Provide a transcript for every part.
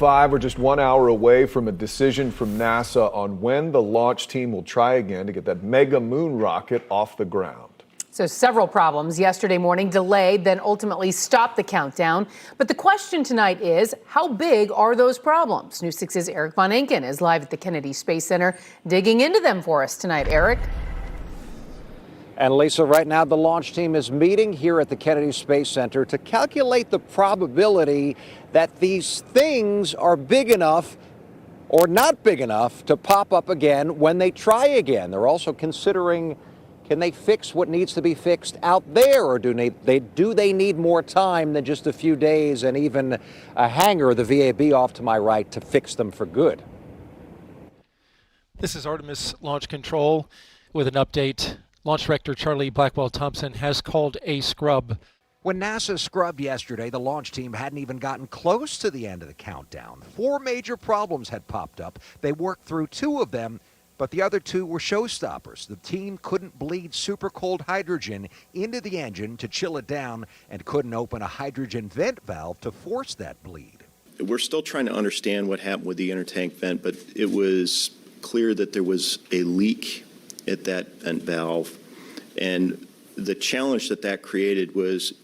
5, we're just 1 hour away from a decision from NASA on when the launch team will try again to get that mega moon rocket off the ground. So several problems yesterday morning delayed, then ultimately stopped the countdown. But the question tonight is, how big are those problems? News 6's Eric Von Enken is live at the Kennedy Space Center, digging into them for us tonight. Eric? And Lisa, right now the launch team is meeting here at the Kennedy Space Center to calculate the probability that these things are big enough or not big enough to pop up again when they try again. They're also considering, can they fix what needs to be fixed out there, or do they need more time than just a few days and even a hangar, the VAB off to my right, to fix them for good? This is Artemis Launch Control with an update. Launch Director Charlie Blackwell-Thompson has called a scrub. When NASA scrubbed yesterday, the launch team hadn't even gotten close to the end of the countdown. 4 major problems had popped up. They worked through 2 of them, but the other 2 were showstoppers. The team couldn't bleed super cold hydrogen into the engine to chill it down and couldn't open a hydrogen vent valve to force that bleed. We're still trying to understand what happened with the intertank vent, but it was clear that there was a leak at that vent valve. And the challenge that created was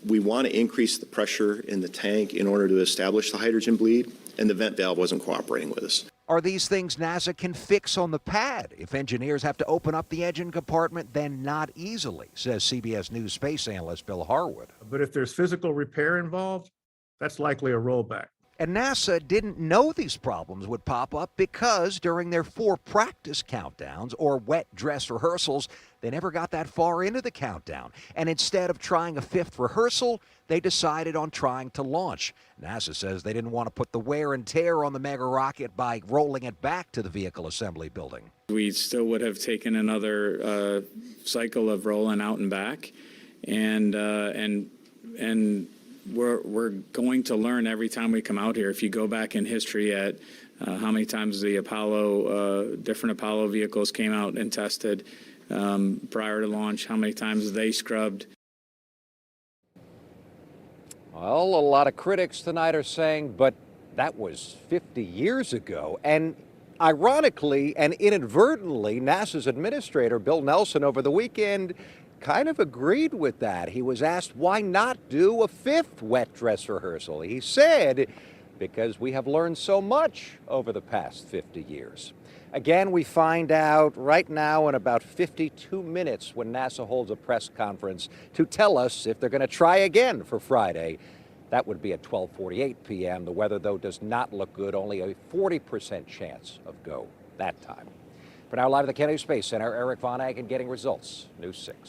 we want to increase the pressure in the tank in order to establish the hydrogen bleed, and the vent valve wasn't cooperating with us. Are these things NASA can fix on the pad? If engineers have to open up the engine compartment, then not easily, says CBS News space analyst Bill Harwood. But if there's physical repair involved, that's likely a rollback. And NASA didn't know these problems would pop up because during their 4 practice countdowns, or wet dress rehearsals, they never got that far into the countdown. And instead of trying a 5th rehearsal, they decided on trying to launch. NASA says they didn't want to put the wear and tear on the mega rocket by rolling it back to the vehicle assembly building. We still would have taken another cycle of rolling out and back, and we're going to learn every time we come out here. If you go back in history at how many times the different Apollo vehicles came out and tested prior to launch, how many times they scrubbed. Well, a lot of critics tonight are saying, but that was 50 years ago. And ironically and inadvertently, NASA's administrator, Bill Nelson, over the weekend kind of agreed with that. He was asked why not do a 5th wet dress rehearsal. He said, because we have learned so much over the past 50 years. Again, we find out right now in about 52 minutes when NASA holds a press conference to tell us if they're going to try again for Friday. That would be at 12:48 p.m. The weather, though, does not look good. Only a 40% chance of go that time. For now, live at the Kennedy Space Center, Eric Von Enken getting results. News 6.